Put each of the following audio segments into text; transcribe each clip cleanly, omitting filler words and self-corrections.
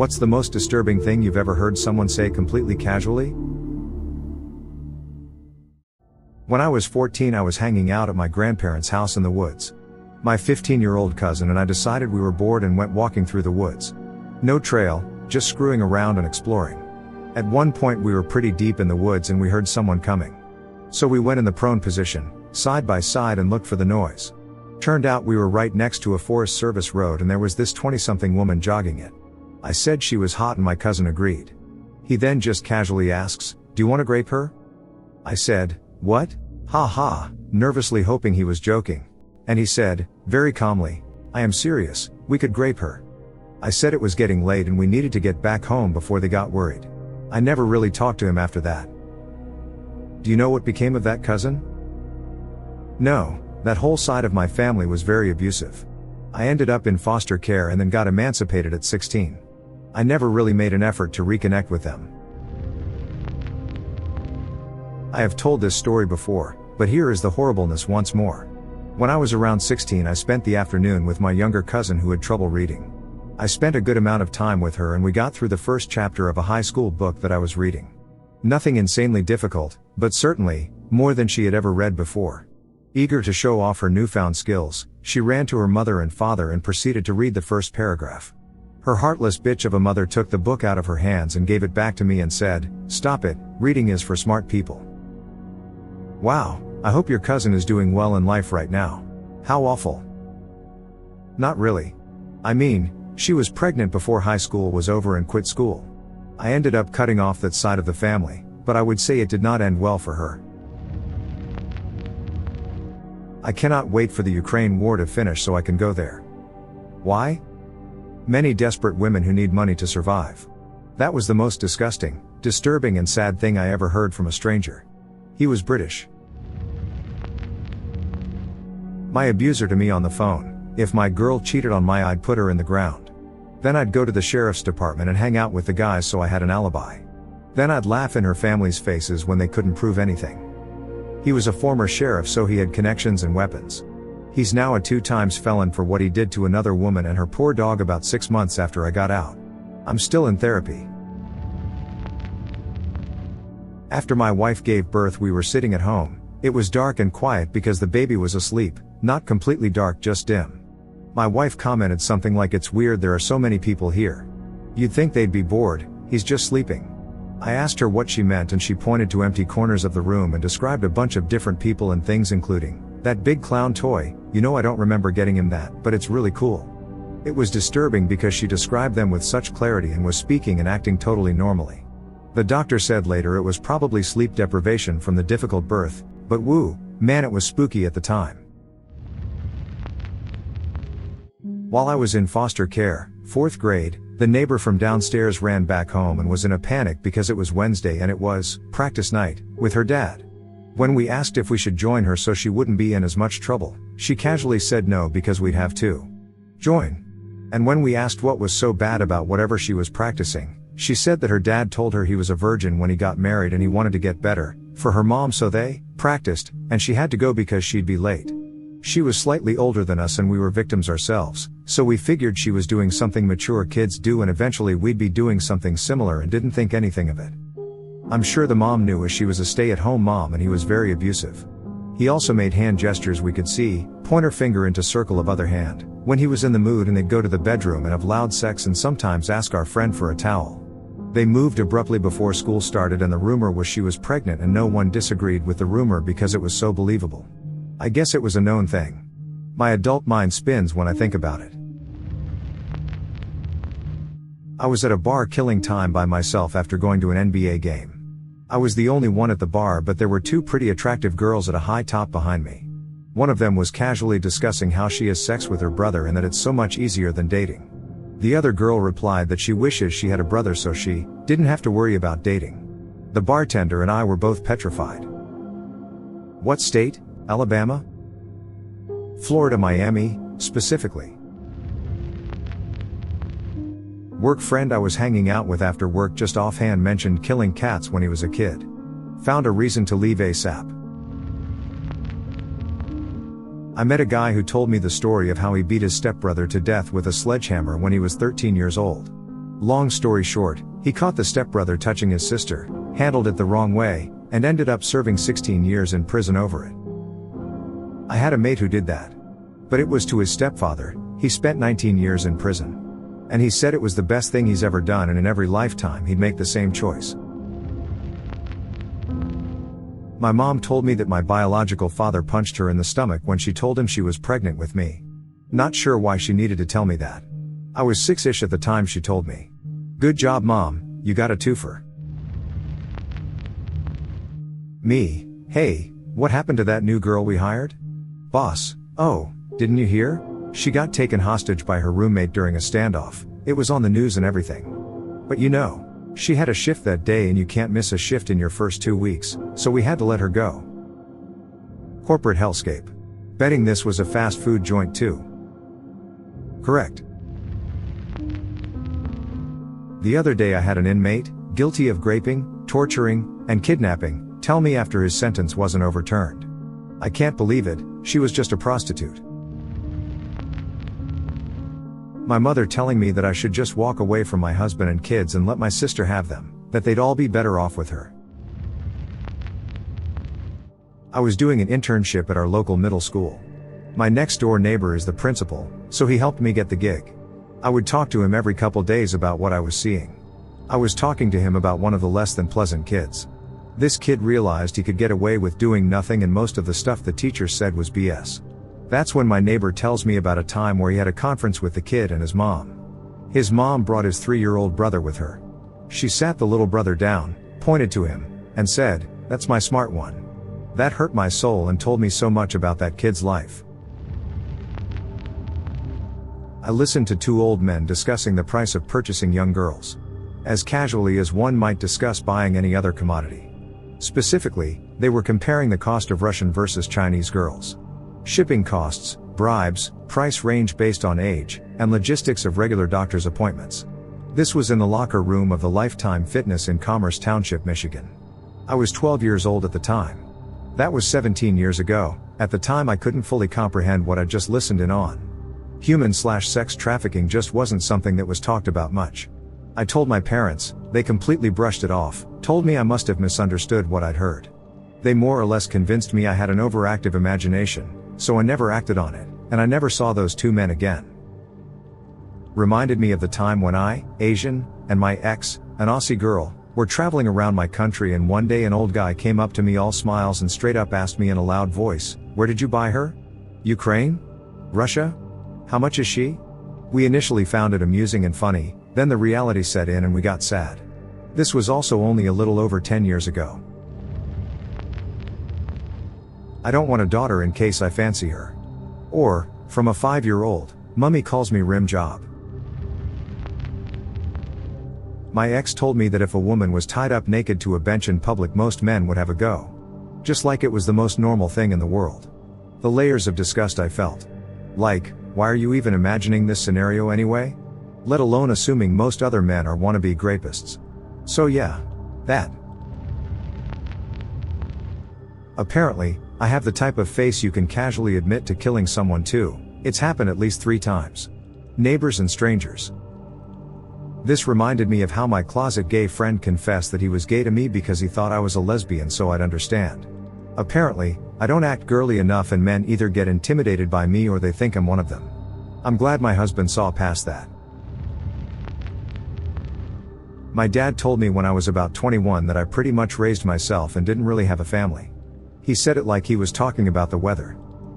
What's the most disturbing thing you've ever heard someone say completely casually? When I was 14, I was hanging out at my grandparents' house in the woods. My 15-year-old cousin and I decided we were bored and went walking through the woods. No trail, just screwing around and exploring. At one point we were pretty deep in the woods and we heard someone coming. So we went in the prone position, side by side, and looked for the noise. Turned out we were right next to a Forest Service road and there was this 20-something woman jogging it. I said she was hot and my cousin agreed. He then just casually asks, "Do you want to grape her?" I said, "What?" Ha ha, nervously hoping he was joking. And he said, very calmly, "I am serious, we could grape her." I said it was getting late and we needed to get back home before they got worried. I never really talked to him after that. Do you know what became of that cousin? No, that whole side of my family was very abusive. I ended up in foster care and then got emancipated at 16. I never really made an effort to reconnect with them. I have told this story before, but here is the horribleness once more. When I was around 16, I spent the afternoon with my younger cousin who had trouble reading. I spent a good amount of time with her and we got through the first chapter of a high school book that I was reading. Nothing insanely difficult, but certainly, more than she had ever read before. Eager to show off her newfound skills, she ran to her mother and father and proceeded to read the first paragraph. Her heartless bitch of a mother took the book out of her hands and gave it back to me and said, "Stop it, reading is for smart people." Wow, I hope your cousin is doing well in life right now. How awful. Not really. I mean, she was pregnant before high school was over and quit school. I ended up cutting off that side of the family, but I would say it did not end well for her. I cannot wait for the Ukraine war to finish so I can go there. Why? Many desperate women who need money to survive. That was the most disgusting, disturbing and sad thing I ever heard from a stranger. He was British. My abuser to me on the phone, if my girl cheated on me I'd put her in the ground. Then I'd go to the sheriff's department and hang out with the guys so I had an alibi. Then I'd laugh in her family's faces when they couldn't prove anything. He was a former sheriff so he had connections and weapons. He's now a 2-time felon for what he did to another woman and her poor dog about 6 months after I got out. I'm still in therapy. After my wife gave birth we were sitting at home. It was dark and quiet because the baby was asleep, not completely dark, just dim. My wife commented something like, "It's weird there are so many people here. You'd think they'd be bored, he's just sleeping." I asked her what she meant and she pointed to empty corners of the room and described a bunch of different people and things including, "That big clown toy, you know I don't remember getting him that, but it's really cool." It was disturbing because she described them with such clarity and was speaking and acting totally normally. The doctor said later it was probably sleep deprivation from the difficult birth, but woo, man it was spooky at the time. While I was in foster care, 4th grade, the neighbor from downstairs ran back home and was in a panic because it was Wednesday and it was practice night with her dad. When we asked if we should join her so she wouldn't be in as much trouble, she casually said no because we'd have to join. And when we asked what was so bad about whatever she was practicing, she said that her dad told her he was a virgin when he got married and he wanted to get better for her mom so they practiced, and she had to go because she'd be late. She was slightly older than us and we were victims ourselves, so we figured she was doing something mature kids do and eventually we'd be doing something similar and didn't think anything of it. I'm sure the mom knew as she was a stay-at-home mom and he was very abusive. He also made hand gestures we could see, pointer finger into circle of other hand, when he was in the mood, and they'd go to the bedroom and have loud sex and sometimes ask our friend for a towel. They moved abruptly before school started and the rumor was she was pregnant and no one disagreed with the rumor because it was so believable. I guess it was a known thing. My adult mind spins when I think about it. I was at a bar killing time by myself after going to an NBA game. I was the only one at the bar but there were 2 pretty attractive girls at a high top behind me. One of them was casually discussing how she has sex with her brother and that it's so much easier than dating. The other girl replied that she wishes she had a brother so she didn't have to worry about dating. The bartender and I were both petrified. What state? Alabama? Florida, Miami, specifically. Work friend I was hanging out with after work just offhand mentioned killing cats when he was a kid. Found a reason to leave ASAP. I met a guy who told me the story of how he beat his stepbrother to death with a sledgehammer when he was 13 years old. Long story short, he caught the stepbrother touching his sister, handled it the wrong way, and ended up serving 16 years in prison over it. I had a mate who did that. But it was to his stepfather. He spent 19 years in prison. And he said it was the best thing he's ever done, and in every lifetime he'd make the same choice. My mom told me that my biological father punched her in the stomach when she told him she was pregnant with me. Not sure why she needed to tell me that. I was 6-ish at the time she told me. Good job, Mom, you got a twofer. Me, hey, what happened to that new girl we hired? Boss, oh, didn't you hear? She got taken hostage by her roommate during a standoff. It was on the news and everything. But you know, she had a shift that day and you can't miss a shift in your first 2 weeks, so we had to let her go. Corporate hellscape. Betting this was a fast food joint too. Correct. The other day I had an inmate, guilty of graping, torturing, and kidnapping, tell me after his sentence wasn't overturned. I can't believe it, she was just a prostitute. My mother telling me that I should just walk away from my husband and kids and let my sister have them, that they'd all be better off with her. I was doing an internship at our local middle school. My next door neighbor is the principal, so he helped me get the gig. I would talk to him every couple days about what I was seeing. I was talking to him about one of the less than pleasant kids. This kid realized he could get away with doing nothing, and most of the stuff the teacher said was BS. That's when my neighbor tells me about a time where he had a conference with the kid and his mom. His mom brought his 3-year-old brother with her. She sat the little brother down, pointed to him, and said, "That's my smart one." That hurt my soul and told me so much about that kid's life. I listened to 2 old men discussing the price of purchasing young girls. As casually as one might discuss buying any other commodity. Specifically, they were comparing the cost of Russian versus Chinese girls. Shipping costs, bribes, price range based on age, and logistics of regular doctor's appointments. This was in the locker room of the Lifetime Fitness in Commerce Township, Michigan. I was 12 years old at the time. That was 17 years ago. At the time I couldn't fully comprehend what I'd just listened in on. Human/sex trafficking just wasn't something that was talked about much. I told my parents, they completely brushed it off, told me I must have misunderstood what I'd heard. They more or less convinced me I had an overactive imagination, so I never acted on it, and I never saw those 2 men again. Reminded me of the time when I, Asian, and my ex, an Aussie girl, were traveling around my country, and one day an old guy came up to me all smiles and straight up asked me in a loud voice, "Where did you buy her? Ukraine? Russia? How much is she?" We initially found it amusing and funny, then the reality set in and we got sad. This was also only a little over 10 years ago. I don't want a daughter in case I fancy her. Or, from a 5-year-old, "Mummy calls me rim job." My ex told me that if a woman was tied up naked to a bench in public, most men would have a go. Just like it was the most normal thing in the world. The layers of disgust I felt. Like, why are you even imagining this scenario anyway? Let alone assuming most other men are wannabe grapists. So yeah. That. Apparently, I have the type of face you can casually admit to killing someone too. It's happened at least 3 times. Neighbors and strangers. This reminded me of how my closet gay friend confessed that he was gay to me because he thought I was a lesbian so I'd understand. Apparently, I don't act girly enough and men either get intimidated by me or they think I'm one of them. I'm glad my husband saw past that. My dad told me when I was about 21 that I pretty much raised myself and didn't really have a family. He said it like he was talking about the weather.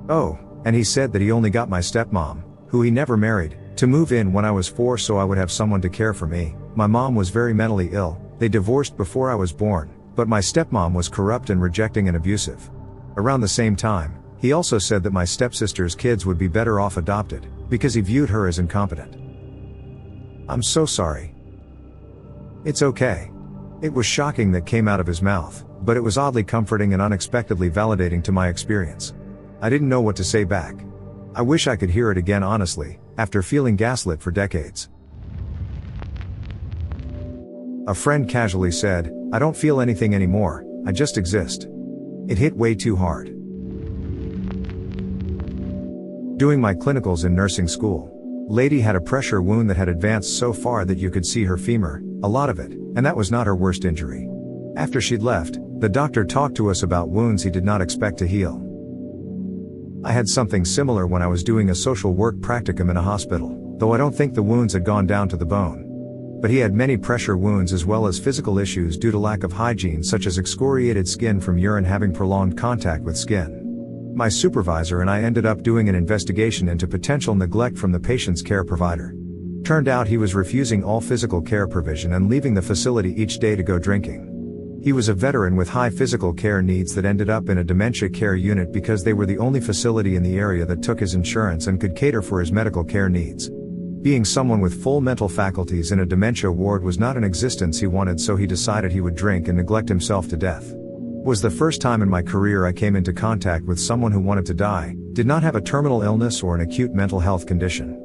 Oh, and he said that he only got my stepmom, who he never married, to move in when I was 4 so I would have someone to care for me. My mom was very mentally ill, they divorced before I was born, but my stepmom was corrupt and rejecting and abusive. Around the same time, he also said that my stepsister's kids would be better off adopted, because he viewed her as incompetent. I'm so sorry. It's okay. It was shocking that came out of his mouth, but it was oddly comforting and unexpectedly validating to my experience. I didn't know what to say back. I wish I could hear it again honestly, after feeling gaslit for decades. A friend casually said, "I don't feel anything anymore, I just exist." It hit way too hard. Doing my clinicals in nursing school. Lady had a pressure wound that had advanced so far that you could see her femur, a lot of it, and that was not her worst injury. After she'd left, the doctor talked to us about wounds he did not expect to heal. I had something similar when I was doing a social work practicum in a hospital, though I don't think the wounds had gone down to the bone. But he had many pressure wounds as well as physical issues due to lack of hygiene, such as excoriated skin from urine having prolonged contact with skin. My supervisor and I ended up doing an investigation into potential neglect from the patient's care provider. Turned out he was refusing all physical care provision and leaving the facility each day to go drinking. He was a veteran with high physical care needs that ended up in a dementia care unit because they were the only facility in the area that took his insurance and could cater for his medical care needs. Being someone with full mental faculties in a dementia ward was not an existence he wanted, so he decided he would drink and neglect himself to death. Was the first time in my career I came into contact with someone who wanted to die, did not have a terminal illness or an acute mental health condition.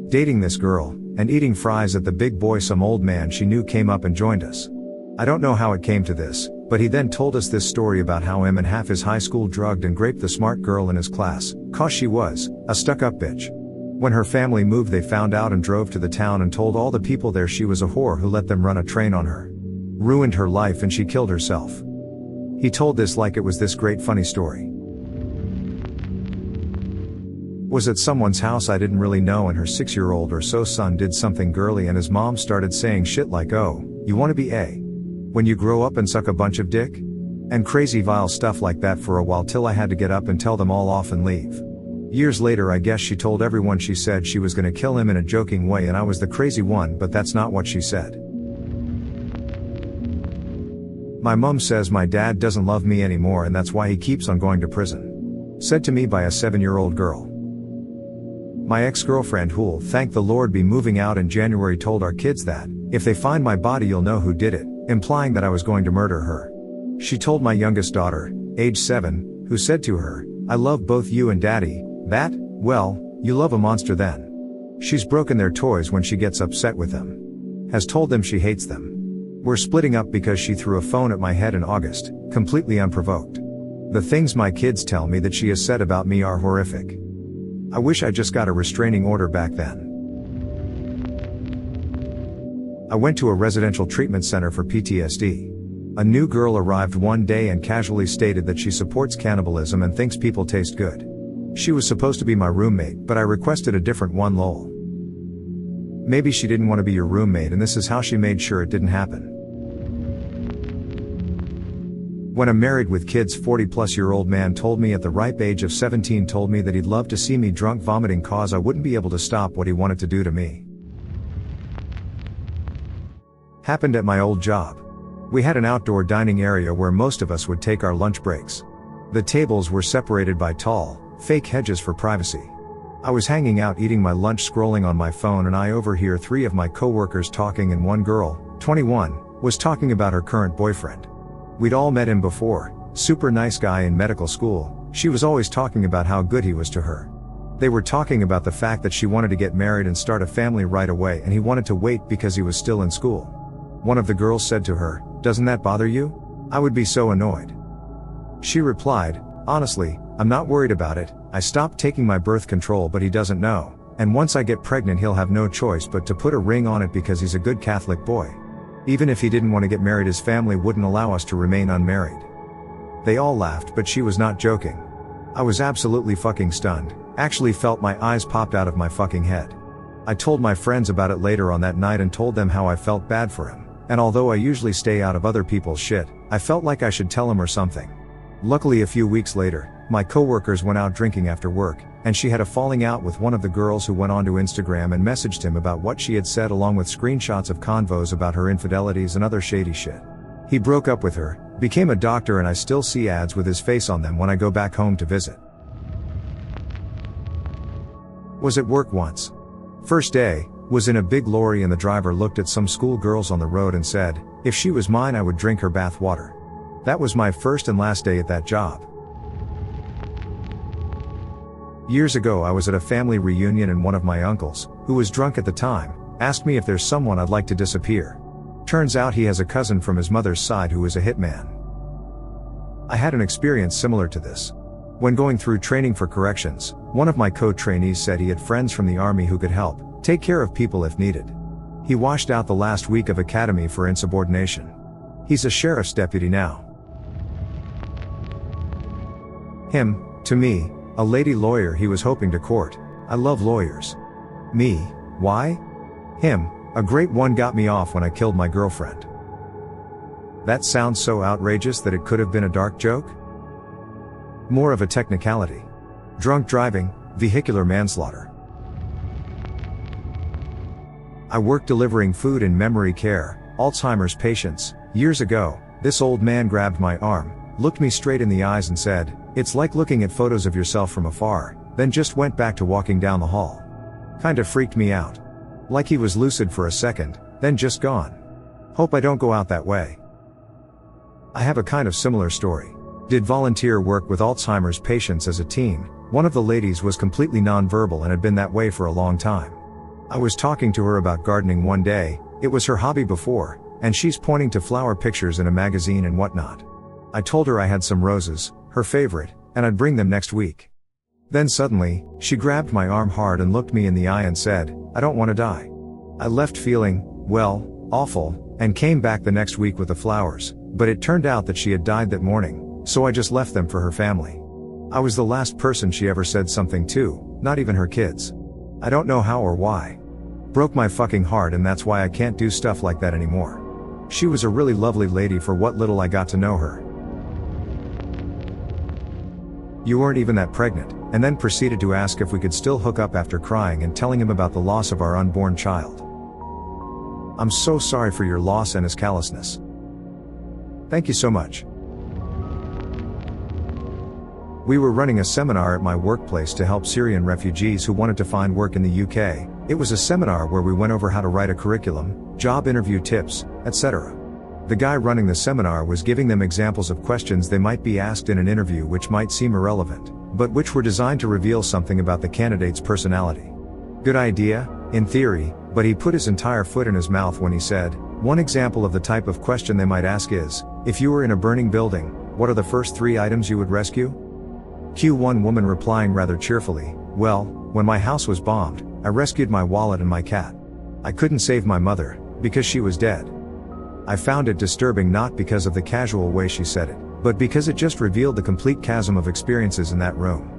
Dating this girl, and eating fries at the Big Boy, some old man she knew came up and joined us. I don't know how it came to this, but he then told us this story about how him and half his high school drugged and raped the smart girl in his class, 'cause she was a stuck-up bitch. When her family moved, they found out and drove to the town and told all the people there she was a whore who let them run a train on her. Ruined her life and she killed herself. He told this like it was this great funny story. Was at someone's house I didn't really know, and her 6-year-old or so son did something girly and his mom started saying shit like, "Oh, you wanna be a when you grow up and suck a bunch of dick?" And crazy vile stuff like that for a while, till I had to get up and tell them all off and leave. Years later I guess she told everyone she said she was gonna kill him in a joking way and I was the crazy one, but that's not what she said. My mom says my dad doesn't love me anymore and that's why he keeps on going to prison. Said to me by a 7-year-old girl. My ex-girlfriend, who'll, thank the Lord, be moving out in January, told our kids that, if they find my body you'll know who did it, implying that I was going to murder her. She told my youngest daughter, age 7, who said to her, "I love both you and daddy," that, well, you love a monster then. She's broken their toys when she gets upset with them. Has told them she hates them. We're splitting up because she threw a phone at my head in August, completely unprovoked. The things my kids tell me that she has said about me are horrific. I wish I just got a restraining order back then. I went to a residential treatment center for PTSD. A new girl arrived one day and casually stated that she supports cannibalism and thinks people taste good. She was supposed to be my roommate, but I requested a different one, lol. Maybe she didn't want to be your roommate and this is how she made sure it didn't happen. When a married with kids 40-plus-year-old man told me at the ripe age of 17 told me that he'd love to see me drunk vomiting cause I wouldn't be able to stop what he wanted to do to me. Happened at my old job. We had an outdoor dining area where most of us would take our lunch breaks. The tables were separated by tall, fake hedges for privacy. I was hanging out eating my lunch scrolling on my phone and I overhear 3 of my coworkers talking and one girl, 21, was talking about her current boyfriend. We'd all met him before, super nice guy in medical school, she was always talking about how good he was to her. They were talking about the fact that she wanted to get married and start a family right away and he wanted to wait because he was still in school. One of the girls said to her, "Doesn't that bother you? I would be so annoyed." She replied, "Honestly, I'm not worried about it, I stopped taking my birth control but he doesn't know, and once I get pregnant he'll have no choice but to put a ring on it because he's a good Catholic boy. Even if he didn't want to get married his family wouldn't allow us to remain unmarried." They all laughed but she was not joking. I was absolutely fucking stunned, actually felt my eyes popped out of my fucking head. I told my friends about it later on that night and told them how I felt bad for him, and although I usually stay out of other people's shit, I felt like I should tell him or something. Luckily a few weeks later, my coworkers went out drinking after work, and she had a falling out with one of the girls who went onto Instagram and messaged him about what she had said along with screenshots of convos about her infidelities and other shady shit. He broke up with her, became a doctor, and I still see ads with his face on them when I go back home to visit. Was at work once. First day, was in a big lorry and the driver looked at some school girls on the road and said, "If she was mine I would drink her bath water." That was my first and last day at that job. Years ago I was at a family reunion and one of my uncles, who was drunk at the time, asked me if there's someone I'd like to disappear. Turns out he has a cousin from his mother's side who is a hitman. I had an experience similar to this. When going through training for corrections, One of my co-trainees said he had friends from the army who could help take care of people if needed. He washed out the last week of academy for insubordination. He's a sheriff's deputy now. Him, to me, a lady lawyer he was hoping to court. I love lawyers. Me, why? Him, a great one got me off when I killed my girlfriend. That sounds so outrageous that it could have been a dark joke? More of a technicality. Drunk driving, vehicular manslaughter. I worked delivering food in memory care, Alzheimer's patients. Years ago, this old man grabbed my arm, looked me straight in the eyes and said, "It's like looking at photos of yourself from afar," then just went back to walking down the hall. Kinda freaked me out. Like he was lucid for a second, then just gone. Hope I don't go out that way. I have a kind of similar story. Did volunteer work with Alzheimer's patients as a teen. One of the ladies was completely nonverbal and had been that way for a long time. I was talking to her about gardening one day, it was her hobby before, and she's pointing to flower pictures in a magazine and whatnot. I told her I had some roses, her favorite, and I'd bring them next week. Then suddenly, she grabbed my arm hard and looked me in the eye and said, "I don't want to die." I left feeling, well, awful, and came back the next week with the flowers, but it turned out that she had died that morning, so I just left them for her family. I was the last person she ever said something to, not even her kids. I don't know how or why. Broke my fucking heart, and that's why I can't do stuff like that anymore. She was a really lovely lady for what little I got to know her. You weren't even that pregnant, and then proceeded to ask if we could still hook up after crying and telling him about the loss of our unborn child. I'm so sorry for your loss and his callousness. Thank you so much. We were running a seminar at my workplace to help Syrian refugees who wanted to find work in the UK. It was a seminar where we went over how to write a curriculum, job interview tips, etc. The guy running the seminar was giving them examples of questions they might be asked in an interview which might seem irrelevant, but which were designed to reveal something about the candidate's personality. Good idea, in theory, but he put his entire foot in his mouth when he said, one example of the type of question they might ask is, if you were in a burning building, what are the first 3 items you would rescue? One woman replying rather cheerfully, well, when my house was bombed, I rescued my wallet and my cat. I couldn't save my mother, because she was dead. I found it disturbing not because of the casual way she said it, but because it just revealed the complete chasm of experiences in that room.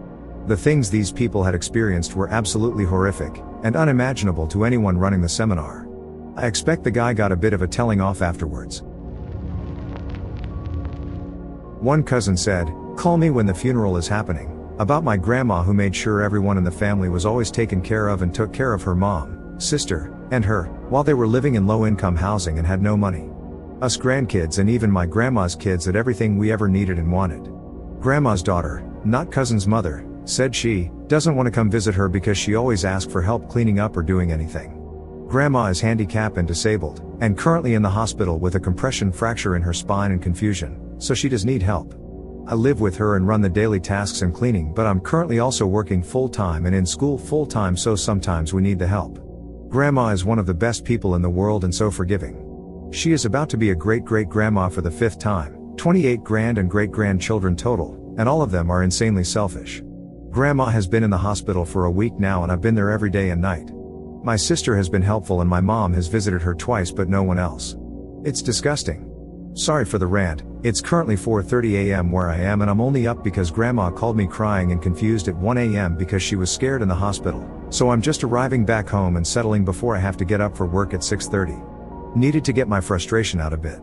The things these people had experienced were absolutely horrific, and unimaginable to anyone running the seminar. I expect the guy got a bit of a telling off afterwards. One cousin said, "Call me when the funeral is happening," about my grandma who made sure everyone in the family was always taken care of and took care of her mom, sister, and her, while they were living in low-income housing and had no money. Us grandkids and even my grandma's kids had everything we ever needed and wanted. Grandma's daughter, not cousin's mother, said she doesn't want to come visit her because she always asks for help cleaning up or doing anything. Grandma is handicapped and disabled, and currently in the hospital with a compression fracture in her spine and confusion, so she does need help. I live with her and run the daily tasks and cleaning, but I'm currently also working full-time and in school full-time, so sometimes we need the help. Grandma is one of the best people in the world and so forgiving. She is about to be a great-great-grandma for the 5th time, 28 grand and great-grandchildren total, and all of them are insanely selfish. Grandma has been in the hospital for a week now and I've been there every day and night. My sister has been helpful and my mom has visited her twice but no one else. It's disgusting. Sorry for the rant, it's currently 4:30 a.m. where I am and I'm only up because Grandma called me crying and confused at 1 a.m. because she was scared in the hospital, so I'm just arriving back home and settling before I have to get up for work at 6:30. Needed to get my frustration out a bit.